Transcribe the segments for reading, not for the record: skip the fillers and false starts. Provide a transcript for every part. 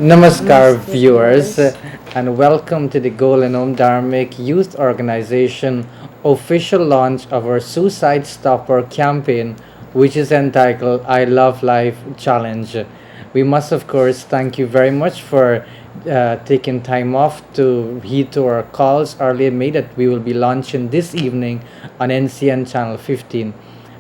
Namaskar, viewers, and welcome to the Golden Home Dharmic Youth Organization official launch of our Suicide Stopper campaign, which is entitled I Love Life Challenge. We must, of course, thank you very much for taken time off to heed to our calls earlier made that we will be launching this evening on NCN Channel 15.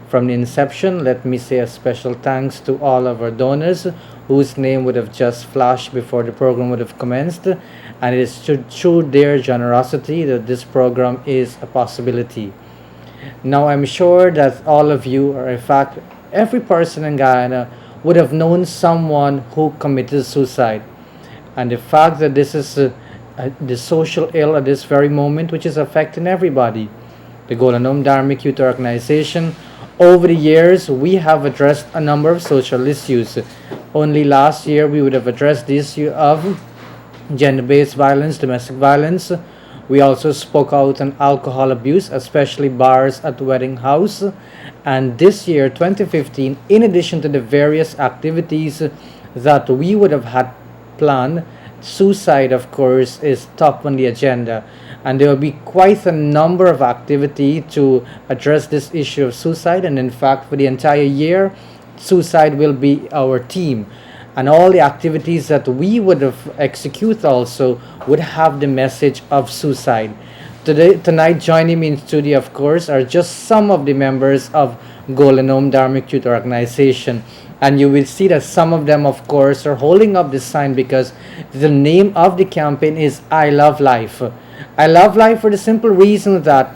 From the inception, let me say a special thanks to all of our donors whose name would have just flashed before the program would have commenced, and it is through their generosity that this program is a possibility. Now, I'm sure that all of you, or in fact, every person in Guyana, would have known someone who committed suicide. And the fact that this is the social ill at this very moment, which is affecting everybody. The Golden Home Dharmic Youth Organization, over the years, we have addressed a number of social issues. Only last year, we would have addressed the issue of gender-based violence, domestic violence. We also spoke out on alcohol abuse, especially bars at wedding house. And this year, 2015, in addition to the various activities that we would have had planned, suicide, of course, is top on the agenda. And there will be quite a number of activity to address this issue of suicide. And in fact, for the entire year, suicide will be our theme, and all the activities that we would have execute also would have the message of suicide. Tonight, joining me in studio, of course, are just some of the members of Golden Home Dharmic Youth Organization. And you will see that some of them, of course, are holding up this sign because the name of the campaign is I Love Life. I love life for the simple reason that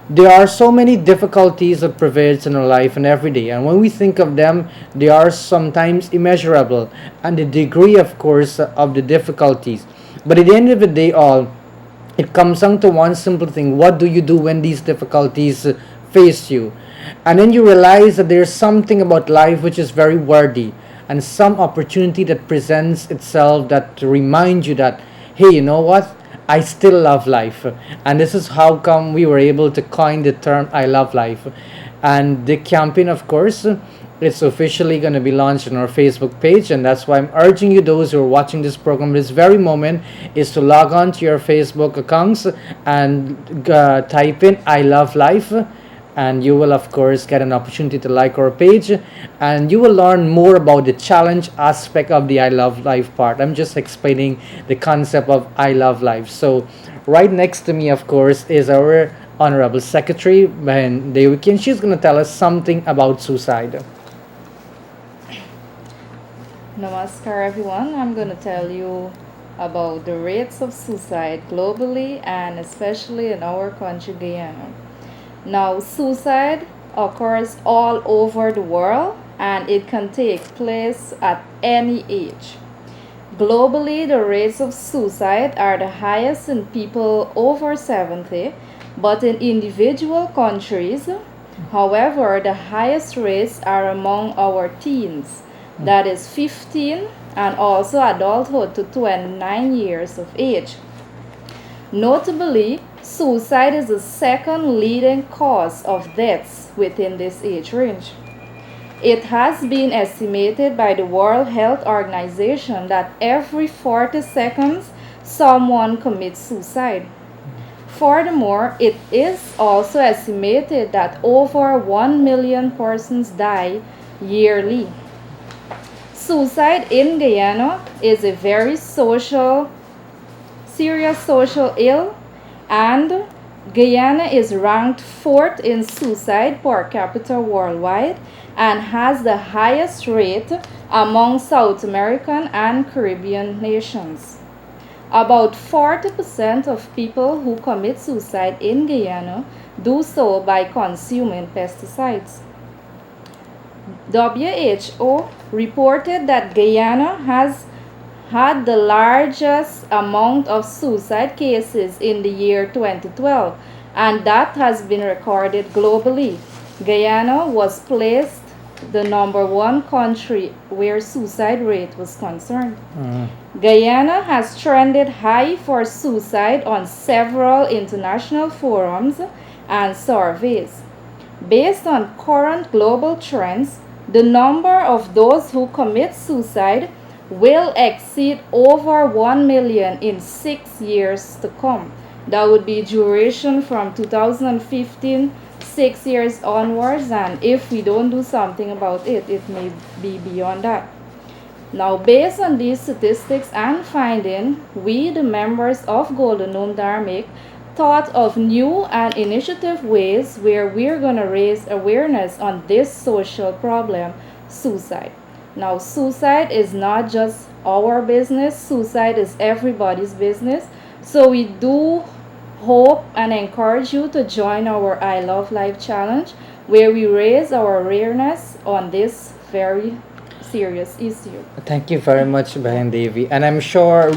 there are so many difficulties that prevails in our life and every day, and when we think of them, they are sometimes immeasurable, and the degree, of course, of the difficulties. But at the end of the day, all it comes down to one simple thing: what do you do when these difficulties face you? And then you realize that there's something about life which is very worthy, and some opportunity that presents itself that reminds you that, hey, you know what? I still love life. And this is how come we were able to coin the term I love life. And the campaign, of course, it's officially going to be launched on our Facebook page, and that's why I'm urging you, those who are watching this program this very moment, is to log on to your Facebook accounts and type in I love life, and you will, of course, get an opportunity to like our page, and you will learn more about the challenge aspect of the I love life part. I'm just explaining the concept of I love life. So right next to me, of course, is our Honorable Secretary, Ben Dewikin. She's going to tell us something about suicide. Namaskar everyone. I'm going to tell you about the rates of suicide globally and especially in our country, Guyana. Now, suicide occurs all over the world and it can take place at any age. Globally, the rates of suicide are the highest in people over 70, but in individual countries, however, the highest rates are among our teens, that is 15, and also adulthood to 29 years of age. Notably, suicide is the second leading cause of deaths within this age range. It has been estimated by the World Health Organization that every 40 seconds someone commits suicide. Furthermore, it is also estimated that over 1 million persons die yearly. Suicide in Guyana is a very serious social ill, and Guyana is ranked 4th in suicide per capita worldwide and has the highest rate among South American and Caribbean nations. About 40% of people who commit suicide in Guyana do so by consuming pesticides. WHO reported that Guyana has had the largest amount of suicide cases in the year 2012, and that has been recorded globally. Guyana was placed the #1 country where suicide rate was concerned. Guyana has trended high for suicide on several international forums and surveys. Based on current global trends, the number of those who commit suicide will exceed over 1 million in 6 years to come. That would be duration from 2015, 6 years onwards, and if we don't do something about it, it may be beyond that. Now, based on these statistics and finding, we, the members of Golden Gnome Dharmic, thought of new and initiative ways where we're going to raise awareness on this social problem, suicide. Now, suicide is not just our business, suicide is everybody's business. So, we do hope and encourage you to join our I Love Life challenge where we raise our awareness on this very serious issue. Thank you very much, Bahan Devi. And I'm sure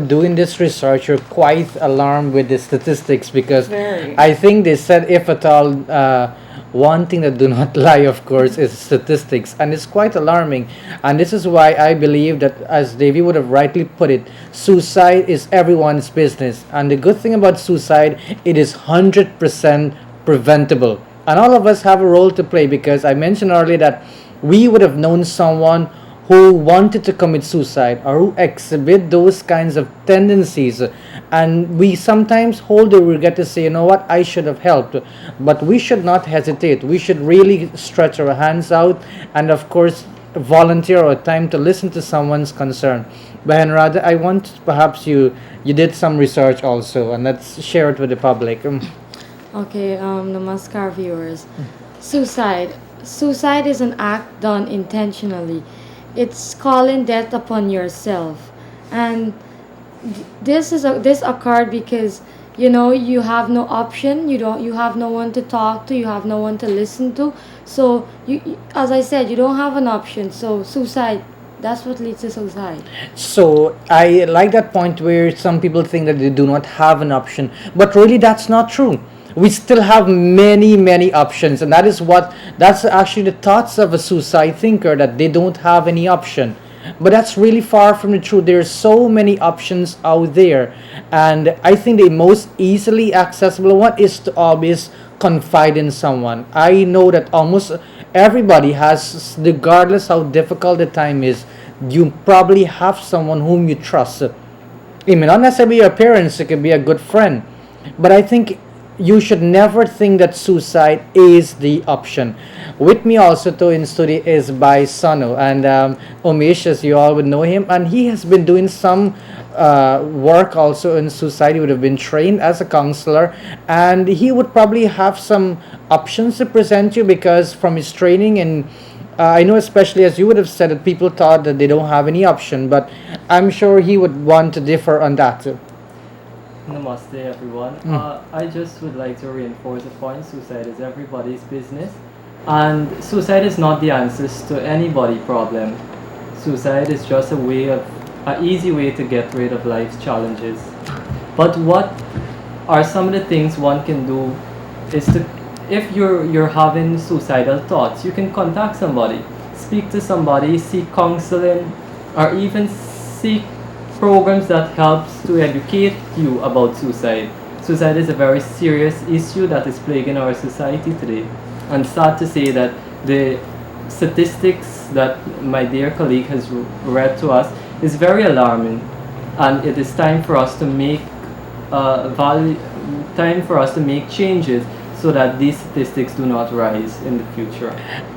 doing this research, you're quite alarmed with the statistics because Very. I think they said, if at all, one thing that do not lie, of course, is statistics. And it's quite alarming. And this is why I believe that, as Devi would have rightly put it, suicide is everyone's business. And the good thing about suicide, it is 100% preventable. And all of us have a role to play because I mentioned earlier that we would have known someone who wanted to commit suicide or who exhibit those kinds of tendencies, and we sometimes hold the regret to say, you know what, I should have helped. But we should not hesitate. We should really stretch our hands out and, of course, volunteer our time to listen to someone's concern. But Radha, I want, perhaps you did some research also, and let's share it with the public. Okay, namaskar viewers. Suicide. Suicide is an act done intentionally. It's calling death upon yourself. And this occurred because you have no option, you have no one to talk to, you have no one to listen to. So as I said, you don't have an option. So suicide, that's what leads to suicide. So I like that point where some people think that they do not have an option, but really that's not true. We still have many options, and that's actually the thoughts of a suicide thinker, that they don't have any option. But that's really far from the truth. There's so many options out there, and I think the most easily accessible one is to always confide in someone. I know that almost everybody has, regardless how difficult the time is, you probably have someone whom you trust. It may not necessarily be your parents, it could be a good friend. But I think you should never think that suicide is the option. With me also too in studio is by Sanu, and Umesh, as you all would know him, and he has been doing some work also in suicide. He would have been trained as a counselor, and he would probably have some options to present you because from his training. And I know, especially as you would have said, that people thought that they don't have any option, but I'm sure he would want to differ on that too. Namaste everyone. I just would like to reinforce the point, suicide is everybody's business, and suicide is not the answers to anybody problem. Suicide is just a easy way to get rid of life's challenges. But what are some of the things one can do is to, if you're having suicidal thoughts, you can contact somebody, speak to somebody, seek counseling, or even seek programs that helps to educate you about suicide. Suicide is a very serious issue that is plaguing our society today. And sad to say that the statistics that my dear colleague has read to us is very alarming. And it is time for us to make time for us to make changes so that these statistics do not rise in the future.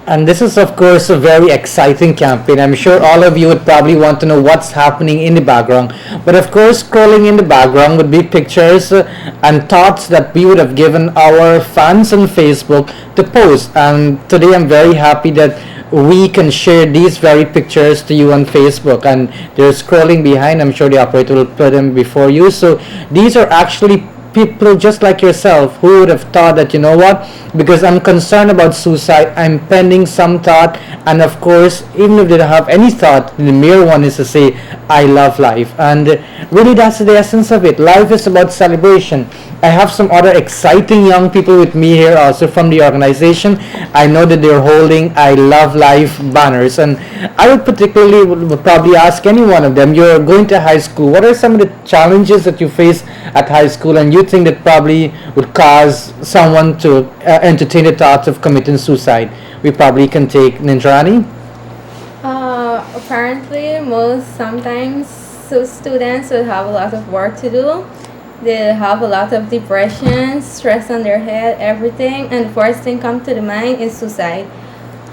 And this is, of course, a very exciting campaign. I'm sure all of you would probably want to know what's happening in the background. But of course, scrolling in the background would be pictures and thoughts that we would have given our fans on Facebook to post. And today I'm very happy that we can share these very pictures to you on Facebook. And they're scrolling behind. I'm sure the operator will put them before you. So these are actually people just like yourself who would have thought that, you know what, because I'm concerned about suicide, I'm pending some thought. And of course, even if they don't have any thought, the mere one is to say, I love life. And really that's the essence of it. Life is about celebration. I have some other exciting young people with me here also from the organization. I know that they're holding I Love Life banners, and I would particularly would probably ask any one of them, you're going to high school, what are some of the challenges that you face at high school and you think that probably would cause someone to entertain the thought of committing suicide? We probably can take Nindrani. Apparently, most sometimes students will have a lot of work to do. They have a lot of depression, stress on their head, everything, and the first thing come to the mind is suicide.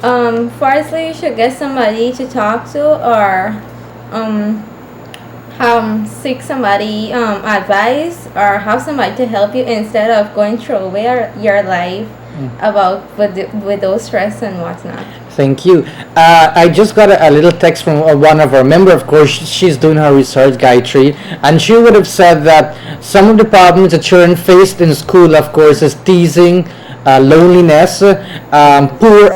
Firstly, you should get somebody to talk to, or um, seek somebody advice, or have somebody to help you instead of going through away your life about with those stress and whatnot. Thank you. I just got a little text from one of our member. Of course, she's doing her research, Gayatri, and she would have said that some of the problems that children faced in school, of course, is teasing, loneliness, poor